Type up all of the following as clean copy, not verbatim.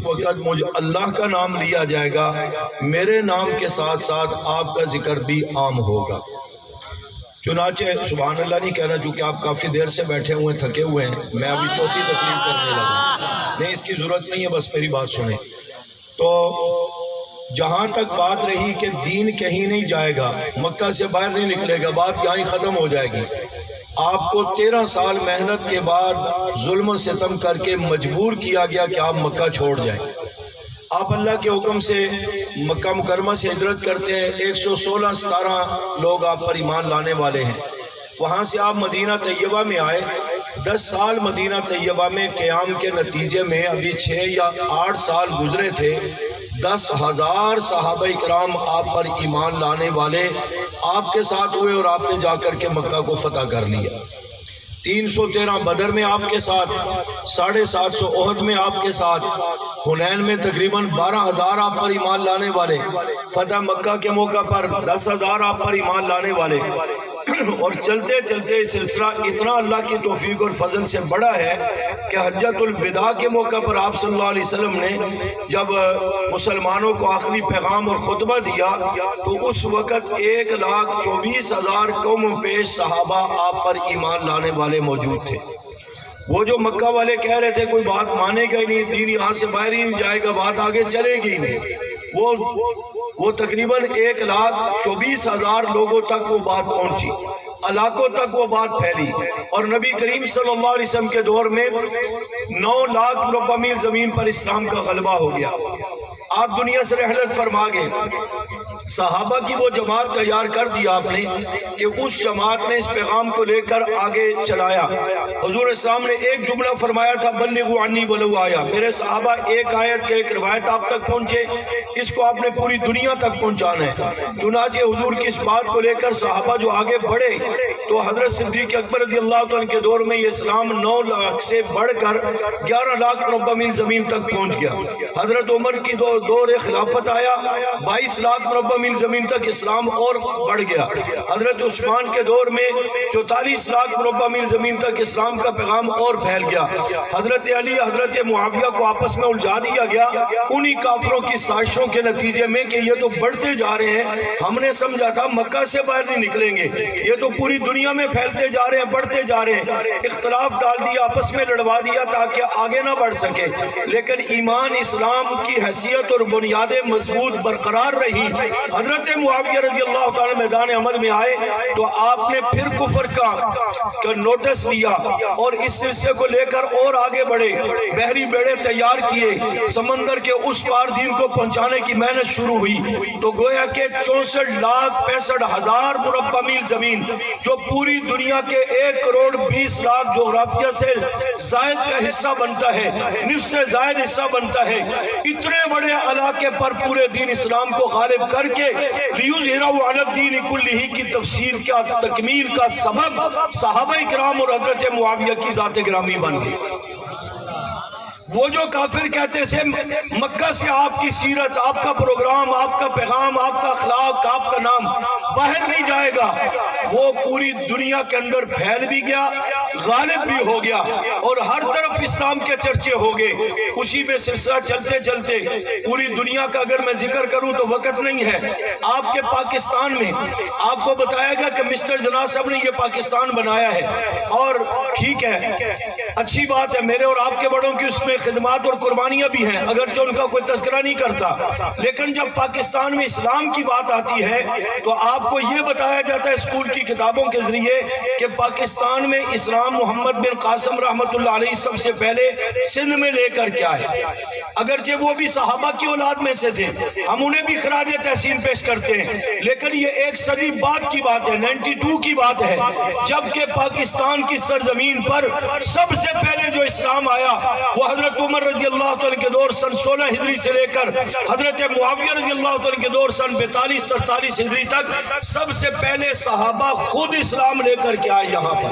وقت مجھے اللہ کا نام لیا جائے گا، میرے نام کے ساتھ ساتھ آپ کا ذکر بھی عام ہوگا۔ چنانچہ سبحان اللہ نہیں کہنا، چونکہ آپ کافی دیر سے بیٹھے ہوئے ہیں، تھکے ہوئے ہیں، میں ابھی چوتھی تقریر کرنے لگا، نہیں اس کی ضرورت نہیں ہے، بس میری بات سنیں۔ تو جہاں تک بات رہی کہ دین کہیں نہیں جائے گا، مکہ سے باہر نہیں نکلے گا، بات یہاں ہی ختم ہو جائے گی۔ آپ کو 13 سال محنت کے بعد ظلم و ستم کر کے مجبور کیا گیا کہ آپ مکہ چھوڑ جائیں۔ آپ اللہ کے حکم سے مکہ مکرمہ سے ہجرت کرتے ہیں، 116-17 لوگ آپ پر ایمان لانے والے ہیں۔ وہاں سے آپ مدینہ طیبہ میں آئے، 10 سال مدینہ طیبہ میں قیام کے نتیجے میں ابھی 6 یا 8 سال گزرے تھے، 10,000 صحابہ کرام آپ پر ایمان لانے والے آپ کے ساتھ ہوئے، اور آپ نے جا کر کے مکہ کو فتح کر لیا۔ 313 بدر میں آپ کے ساتھ، 750 احد میں آپ کے ساتھ، حنین میں تقریباً 12,000 آپ پر ایمان لانے والے، فتح مکہ کے موقع پر 10,000 آپ پر ایمان لانے والے، اور چلتے چلتے سلسلہ اتنا اللہ کی توفیق اور فضل سے بڑا ہے کہ حجۃ الوداع کے موقع پر آپ صلی اللہ علیہ وسلم نے جب مسلمانوں کو آخری پیغام اور خطبہ دیا تو اس وقت 1,24,000 قوم پیش صحابہ آپ پر ایمان لانے والے موجود تھے۔ وہ جو مکہ والے کہہ رہے تھے کوئی بات مانے گا ہی نہیں، دین یہاں سے باہر ہی نہیں جائے گا، بات آگے چلے گی نہیں، وہ تقریباً 1,24,000 لوگوں تک وہ بات پہنچی، علاقوں تک وہ بات پھیلی، اور نبی کریم صلی اللہ علیہ وسلم کے دور میں 9 لاکھ مربع میل زمین پر اسلام کا غلبہ ہو گیا۔ آپ دنیا سے رحلت فرما گئے، صحابہ کی وہ جماعت تیار کر دیا آپ نے کہ اس جماعت نے اس پیغام کو لے کر آگے چلایا۔ حضور اسلام نے ایک جملہ فرمایا تھا، بلغوا عنی ولو آیا، میرے صحابہ ایک آیت کے ایک روایت آپ تک پہنچے، اس کو آپ نے پوری دنیا تک پہنچانا ہے۔ چنانچہ حضور کی اس بات کو لے کر صحابہ جو آگے بڑھے تو حضرت صدیق اکبر رضی اللہ عنہ کے دور میں یہ اسلام 9 لاکھ سے بڑھ کر 11 لاکھ مربع میل زمین تک پہنچ گیا۔ حضرت عمر کی دور خلافت آیا، 22 لاکھ مربع میل زمین تک اسلام اور بڑھ گیا۔ حضرت عثمان کے دور میں 44 لاکھ مربع میل زمین تک اسلام کا پیغام اور پھیل گیا۔ حضرت علی حضرت معاویہ کو آپس میں الجھا دیا گیا انہی کافروں کی سازشوں کے نتیجے میں کہ یہ تو بڑھتے جا رہے ہیں، ہم نے سمجھا تھا مکہ سے باہر نہیں نکلیں گے، یہ تو پوری دنیا میں پھیلتے جا رہے ہیں، بڑھتے جا رہے ہیں، اختلاف ڈال دیا، آپس میں لڑوا دیا تاکہ آگے نہ بڑھ سکے۔ لیکن ایمان اسلام کی حیثیت اور بنیادیں مضبوط برقرار رہی۔ حضرت معاویہ رضی اللہ تعالی میدان عمل میں آئے تو آپ نے پھر کفر کا نوٹس لیا اور اس سلسلے کو لے کر اور آگے بڑھے، بحری بیڑے تیار کیے، سمندر کے اس پار دین کو پہنچانے کی محنت شروع ہوئی، تو گویا کہ 64,65,000 مربع میل زمین جو پوری دنیا کے 1,20,00,000 جغرافیہ سے زائد کا حصہ بنتا ہے، نصف سے زائد حصہ بنتا ہے، اتنے بڑے علاقے پر پورے دین اسلام کو غالب کر کے لیظہرہ علی الدین کلہ کی تفسیر کا تکمیل کا سبب صحابہ کرام اور حضرت معاویہ کی ذات گرامی بن گئی۔ وہ جو کافر کہتے تھے مکہ سے آپ کی سیرت، آپ کا پروگرام، آپ کا پیغام، آپ کا اخلاق، آپ کا نام باہر نہیں جائے گا، وہ پوری دنیا کے اندر پھیل بھی گیا، غالب بھی ہو گیا، اور ہر طرف اسلام کے چرچے ہو گئے۔ اسی میں سلسلہ چلتے چلتے پوری دنیا کا اگر میں ذکر کروں تو وقت نہیں ہے۔ آپ کے پاکستان میں آپ کو بتایا گیا کہ مسٹر جناح صاحب نے یہ پاکستان بنایا ہے، اور ٹھیک ہے، اچھی بات ہے، میرے اور آپ کے بڑوں کی اس میں خدمات اور قربانیاں بھی ہیں، اگرچہ ان کا کوئی تذکرہ نہیں کرتا، لیکن جب پاکستان میں اسلام کی بات آتی ہے تو آپ کو یہ بتایا جاتا ہے اسکول کی کتابوں کے ذریعے کہ پاکستان میں اسلام محمد بن قاسم رحمت اللہ علیہ سب سے پہلے سندھ میں لے کر کے آئے، اگرچہ وہ بھی صحابہ کی اولاد میں سے تھے، ہم انہیں بھی خراج تحسین پیش کرتے ہیں، لیکن یہ 1 صدی بعد کی بات ہے، 92 کی بات ہے، جبکہ پاکستان کی سرزمین پر سب سے پہلے جو اسلام آیا وہ حضرت عمر رضی اللہ تعالیٰ کے دور سن 16 ہجری سے لے کر حضرت معاویہ رضی اللہ تعالیٰ کے دور سن 42-43 ہجری تک سب سے پہلے صحابہ خود اسلام لے کر کے آئے یہاں پر۔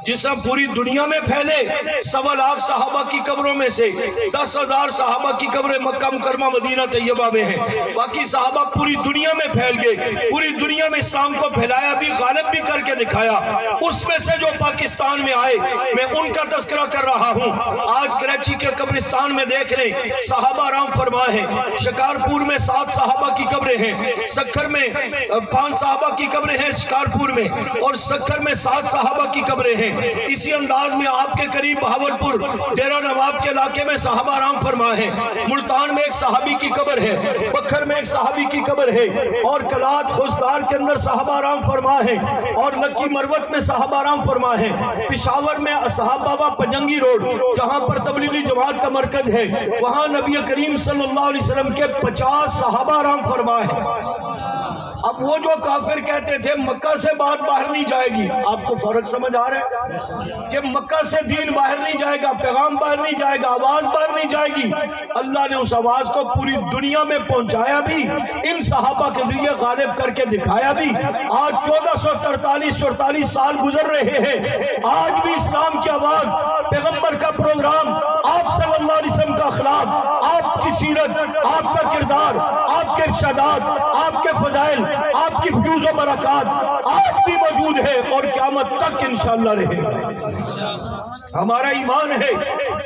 جس طرح پوری دنیا میں پھیلے 1.25 لاکھ صحابہ کی قبروں میں سے 10,000 صحابہ کی قبریں مکہ مکرمہ مدینہ طیبہ میں ہیں، باقی صحابہ پوری دنیا میں پھیل گئے، پوری دنیا میں اسلام کو پھیلایا بھی، غالب بھی کر کے دکھایا۔ اس میں سے جو پاکستان میں آئے میں ان کا تذکرہ کر رہا ہوں۔ آج کراچی کے قبرستان میں دیکھ لیں، صحابہ آرام فرما ہیں، شکارپور میں 7 صحابہ کی قبریں ہیں، سکھر میں 5 صحابہ کی قبریں ہیں شکارپور میں، اور سکھر میں 7 صحابہ کی قبریں ہیں۔ اسی انداز میں آپ کے قریب بہاولپور ڈیرہ نواب کے علاقے میں صحابہ آرام فرما ہیں، ملتان میں ایک صحابی کی قبر ہے، بکھر میں ایک صحابی کی قبر ہے، اور کلات خوزدار کے اندر صحابہ آرام فرما ہیں، اور لکی مروت میں صحابہ آرام فرما ہیں، پشاور میں اصحاب بابا پجنگی روڈ جہاں پر تبلیغی جماعت کا مرکز ہے، وہاں نبی کریم صلی اللہ علیہ وسلم کے 50 صحابہ آرام فرما ہیں۔ اب وہ جو کافر کہتے تھے مکہ سے بات باہر نہیں جائے گی، آپ کو فرق سمجھ آ رہا ہے کہ مکہ سے دین باہر نہیں جائے گا، پیغام باہر نہیں جائے گا، آواز باہر نہیں جائے گی، اللہ نے اس آواز کو پوری دنیا میں پہنچایا بھی، ان صحابہ کے ذریعے غالب کر کے دکھایا بھی۔ آج 1443-44 سال گزر رہے ہیں، آج بھی اسلام کی آواز، پیغمبر کا پروگرام، آپ صلی اللہ علیہ وسلم کا اخلاق، آپ کی سیرت، آپ کا کردار، آپ کے ارشادات، آپ کے فضائل، آپ کی فیوز و برکات آج بھی موجود ہے اور قیامت تک انشاءاللہ رہے گا۔ ہمارا ایمان ہے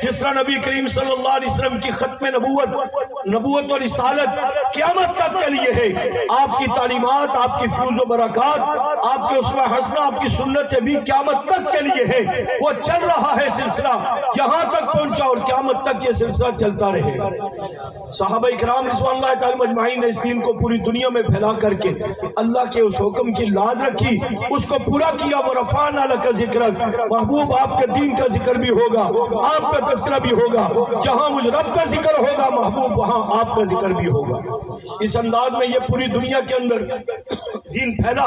جس طرح نبی کریم صلی اللہ علیہ وسلم کی ختم نبوت اور رسالت قیامت تک کے لیے ہے، آپ کی تعلیمات، آپ کی فیوز و برکات، آپ کے اسوہ حسنہ، آپ کی سنت بھی قیامت تک کے لیے ہے، وہ چل رہا ہے سلسلہ، یہاں تک پہنچا اور قیامت تک یہ سلسلہ چلتا رہے گا۔ صحابہ اکرام رضوان اللہ تعالی مجمعین نے اس دین کو پوری دنیا میں پھیلا کر کے اللہ کے اس حکم کی لاز رکھی، اس کو پورا کیا۔ وَرَفَعْنَا لَكَ ذِكْرَكَ، محبوب آپ کے دین کا ذکر بھی ہوگا، آپ کا تذکرہ بھی ہوگا، جہاں مجھ رب کا ذکر ہوگا محبوب وہاں آپ کا ذکر بھی ہوگا۔ اس انداز میں یہ پوری دنیا کے اندر دین پھیلا۔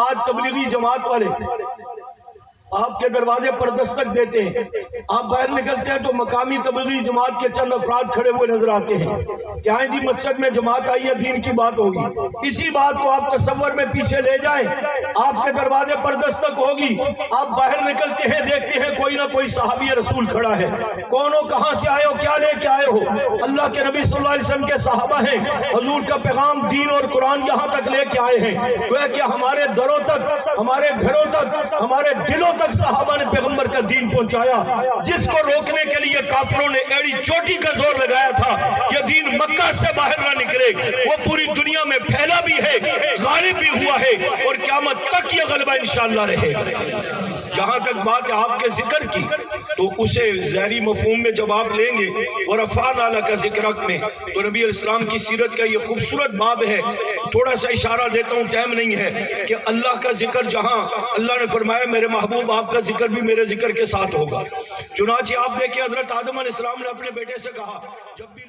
آج تبلیغی جماعت والے آپ کے دروازے پر دستک دیتے ہیں، آپ باہر نکلتے ہیں تو مقامی تبلیغی جماعت کے چند افراد کھڑے ہوئے نظر آتے ہیں کہ آئیں جی مسجد میں جماعت آئی ہے، دین کی بات ہوگی۔ اسی بات کو آپ تصور میں پیچھے لے جائیں، آپ کے دروازے پر دستک ہوگی، آپ باہر نکلتے ہیں دیکھتے ہیں کوئی نہ کوئی صحابی رسول کھڑا ہے، کون ہو، کہاں سے آئے ہو، کیا لے کے آئے ہو؟ اللہ کے نبی صلی اللہ علیہ وسلم کے صحابہ ہیں، حضور کا پیغام دین اور قرآن یہاں تک لے کے آئے ہیں، گویا کہ ہمارے دروں تک، ہمارے گھروں تک، ہمارے دلوں تک صحابہ نے پیغمبر کا دین پہنچایا۔ جس کو روکنے کے لیے کافروں نے ایڑی چوٹی کا زور لگایا تھا یہ دین مکہ سے باہر نہ نکلے، وہ پوری دنیا میں پھیلا بھی ہے، غالب بھی ہوا ہے، اور قیامت تک یہ غلبہ انشاءاللہ رہے گا۔ جہاں تک بات ہے آپ کے ذکر کی تو اسے ظاہری مفہوم میں جب آپ لیں گے وَرَفَعْنَا لَكَ ذِكْرَكَ میں تو نبی علیہ السلام کی سیرت کا یہ خوبصورت باب ہے۔ تھوڑا سا اشارہ دیتا ہوں، ٹائم نہیں ہے، کہ اللہ کا ذکر جہاں اللہ نے فرمایا میرے محبوب آپ کا ذکر بھی میرے ذکر کے ساتھ ہوگا۔ چنانچہ آپ دیکھیں حضرت آدم علیہ السلام نے اپنے بیٹے سے کہا جب بھی